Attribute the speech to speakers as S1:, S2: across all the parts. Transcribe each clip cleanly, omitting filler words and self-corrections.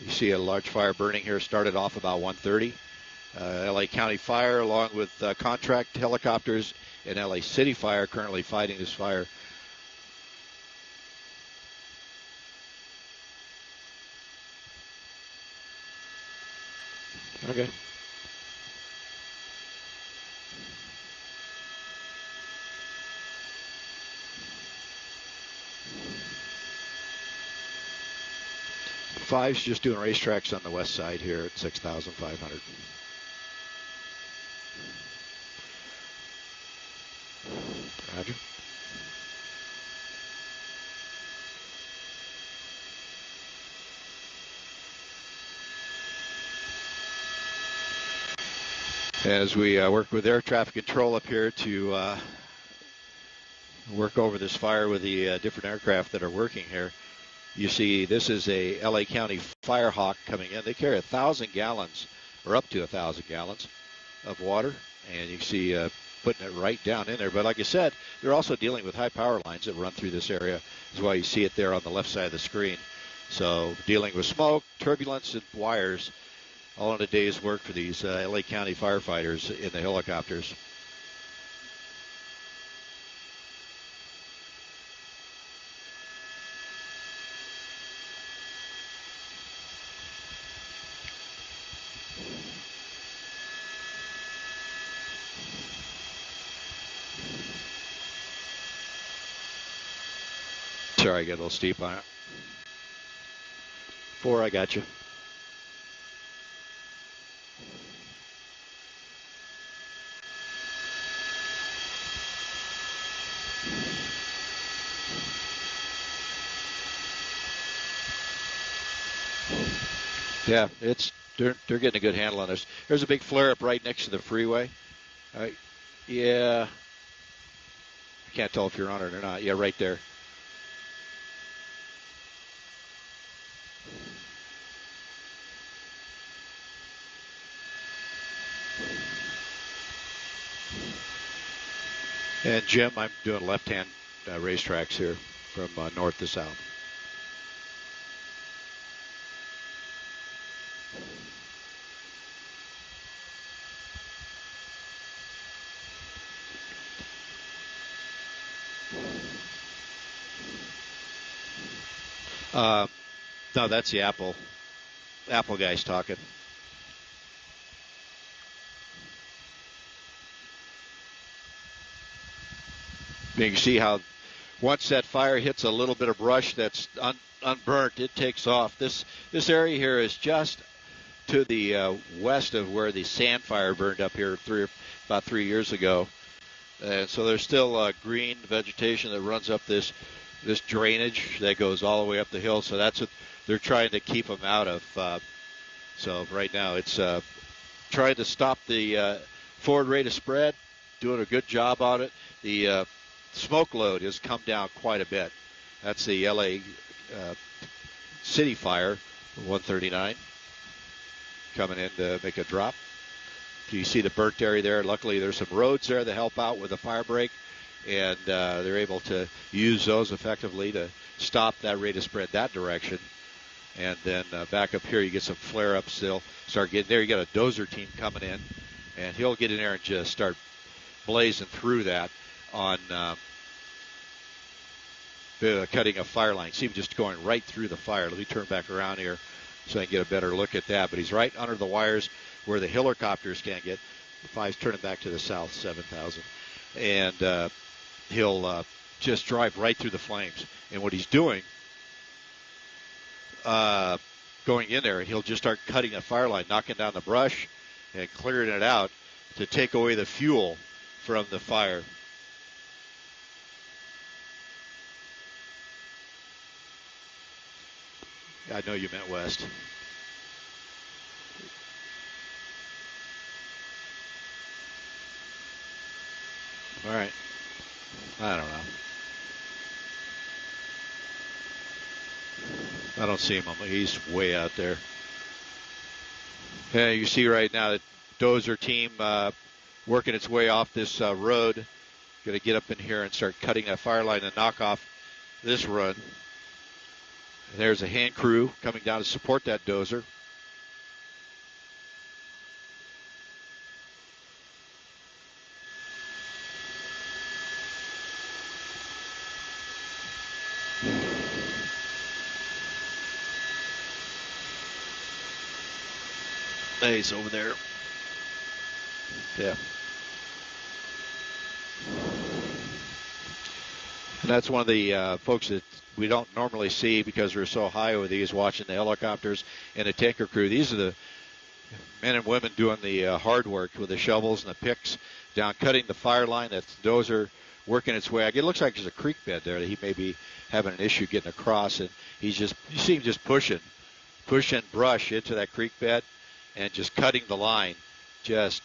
S1: You see a large fire burning here. Started off about 1:30. LA County Fire, along with contract helicopters, and LA City Fire currently fighting this fire. Okay. Five's just doing racetracks on the west side here at 6,500. Roger. As we work with air traffic control up here to work over this fire with the different aircraft that are working here, you see this is a LA County Firehawk coming in. They carry 1,000 gallons, or up to 1,000 gallons of water, and you see putting it right down in there. But like I said, they're also dealing with high power lines that run through this area. That's why you see it there on the left side of the screen. So dealing with smoke, turbulence, and wires, all in a day's work for these LA County firefighters in the helicopters. Sorry, I got a little steep on it. 4, I got you. Yeah, they're getting a good handle on this. There's a big flare up right next to the freeway. Yeah, I can't tell if you're on it or not. Yeah, right there. And Jim, I'm doing left-hand racetracks here from north to south. No, that's the Apple guys talking. You can see how once that fire hits a little bit of brush that's unburnt, it takes off. This area here is just to the west of where the sand fire burned up here about 3 years ago. And so there's still green vegetation that runs up this drainage that goes all the way up the hill. So that's what they're trying to keep them out of. So right now it's trying to stop the forward rate of spread, doing a good job on it. The smoke load has come down quite a bit. That's the LA City Fire, 139, coming in to make a drop. So you see the burnt area there. Luckily, there's some roads there that help out with the fire break, and they're able to use those effectively to stop that rate of spread that direction. And then back up here, you get some flare-ups. They'll start getting there. You got a dozer team coming in, and he'll get in there and just start blazing through that on cutting a fire line. See him just going right through the fire. Let me turn back around here so I can get a better look at that. But he's right under the wires where the helicopters can't get. The 5's turning back to the south, 7,000. And he'll just drive right through the flames. And what he's doing, going in there, he'll just start cutting a fire line, knocking down the brush and clearing it out to take away the fuel from the fire. I know you meant west. All right. I don't know. I don't see him. He's way out there. Yeah, you see right now that dozer team working its way off this road. Going to get up in here and start cutting that fire line and knock off this run. And there's a hand crew coming down to support that dozer. He's over there. Yeah. And that's one of the folks that we don't normally see because we're so high over these, watching the helicopters and the tanker crew. These are the men and women doing the hard work with the shovels and the picks down, cutting the fire line. That's the dozer working its way. It looks like there's a creek bed there that he may be having an issue getting across, and he's just, you see him just pushing brush into that creek bed and just cutting the line, just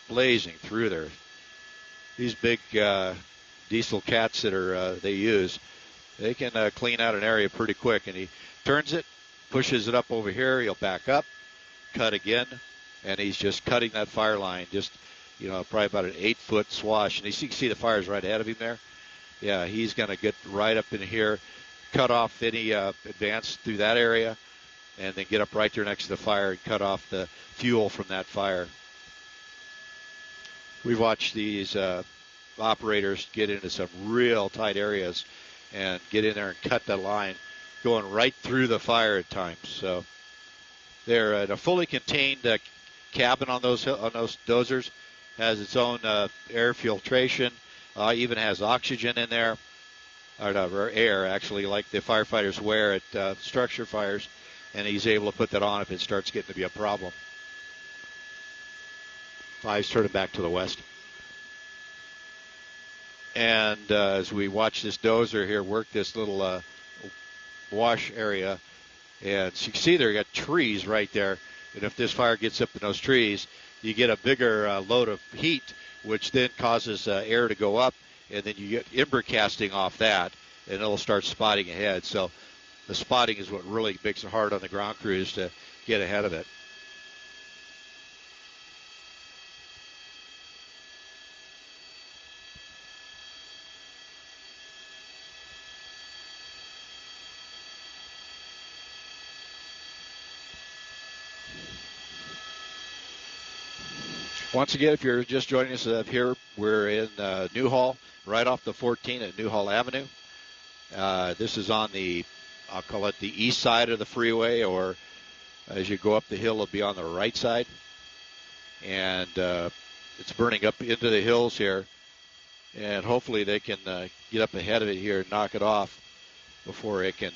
S1: blazing through there. These big diesel cats that are they use, they can clean out an area pretty quick. And he turns it, pushes it up over here. He'll back up, cut again, and he's just cutting that fire line, just, you know, probably about an 8-foot swash. And you can see the fire's right ahead of him there. Yeah, he's going to get right up in here, cut off any advance through that area, and then get up right there next to the fire and cut off the fuel from that fire. We've watched these operators get into some real tight areas and get in there and cut that line, going right through the fire at times. So they're in a fully contained cabin on those dozers. Has its own air filtration, even has oxygen in there, or air actually, like the firefighters wear at structure fires, and he's able to put that on if it starts getting to be a problem. He's turning back to the west. And as we watch this dozer here work this little wash area, and you can see there, you got trees right there. And if this fire gets up in those trees, you get a bigger load of heat, which then causes air to go up, and then you get ember casting off that, and it'll start spotting ahead. So the spotting is what really makes it hard on the ground crews to get ahead of it. Once again, if you're just joining us up here, we're in Newhall, right off the 14 at Newhall Avenue. This is on the, I'll call it the east side of the freeway, or as you go up the hill, it'll be on the right side. And it's burning up into the hills here. And hopefully they can get up ahead of it here and knock it off before it can,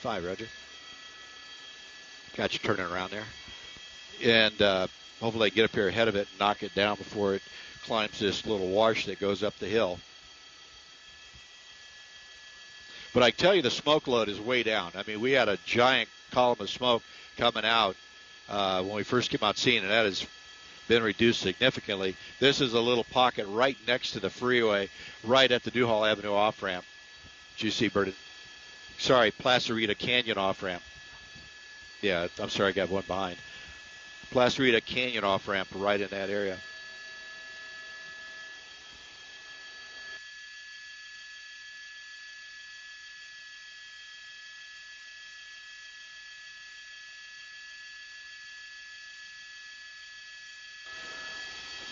S1: 5, Roger. Got you turning around there. And hopefully they get up here ahead of it and knock it down before it climbs this little wash that goes up the hill. But I tell you, the smoke load is way down. I mean, we had a giant column of smoke coming out when we first came out seeing it. That has been reduced significantly. This is a little pocket right next to the freeway, right at the Newhall Avenue off-ramp. Did you see, Burden? Sorry, Placerita Canyon off-ramp. Yeah, I'm sorry, I got one behind. Placerita Canyon off-ramp right in that area.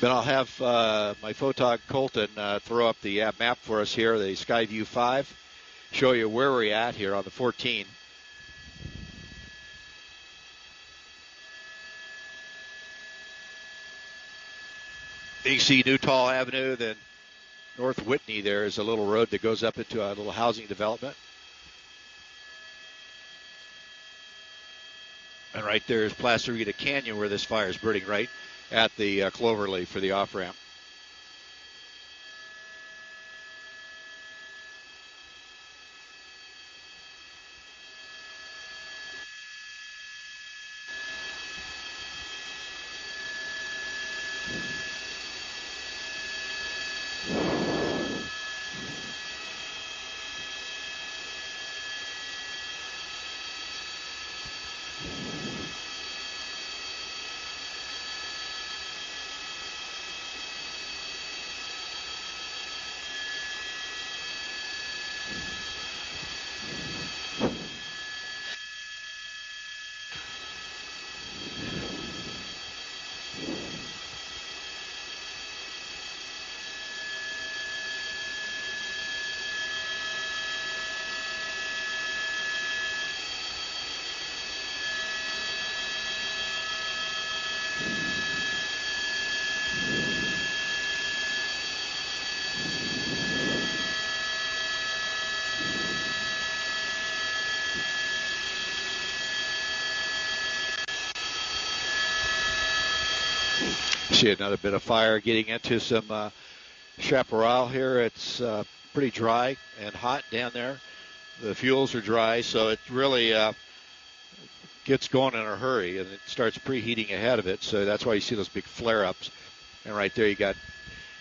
S1: Then I'll have my photog Colton throw up the map for us here, the Skyview 5, show you where we're at here on the 14. You see Newhall Avenue, then North Whitney there is a little road that goes up into a little housing development. And right there is Placerita Canyon where this fire is burning, right at the Cloverleaf for the off-ramp. See another bit of fire getting into some chaparral here. It's pretty dry and hot down there. The fuels are dry, so it really gets going in a hurry, and it starts preheating ahead of it. So that's why you see those big flare-ups. And right there you got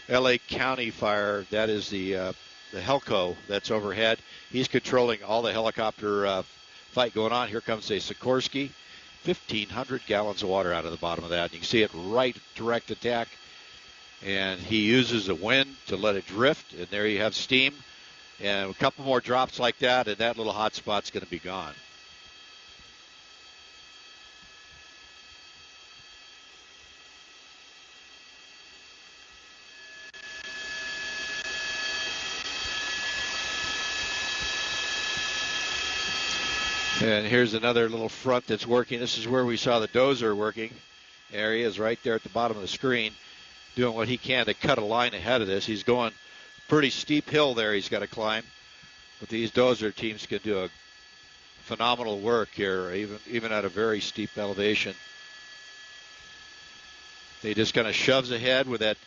S1: L.A. County fire. That is the Helco that's overhead. He's controlling all the helicopter fight going on. Here comes a Sikorsky. 1,500 gallons of water out of the bottom of that. You can see it right direct attack. And he uses the wind to let it drift. And there you have steam. And a couple more drops like that, and that little hot spot's going to be gone. And here's another little front that's working. This is where we saw the dozer working. There he is right there at the bottom of the screen, doing what he can to cut a line ahead of this. He's going pretty steep hill there he's got to climb. But these dozer teams can do a phenomenal work here, even at a very steep elevation. They just kind of shoves ahead with that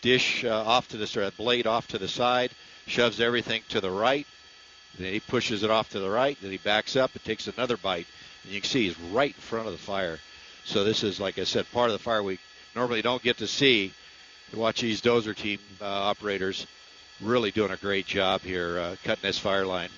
S1: dish off to the side, that blade off to the side, shoves everything to the right. Then he pushes it off to the right. Then he backs up and takes another bite. And you can see he's right in front of the fire. So this is, like I said, part of the fire we normally don't get to see. You watch these dozer team operators really doing a great job here cutting this fire line.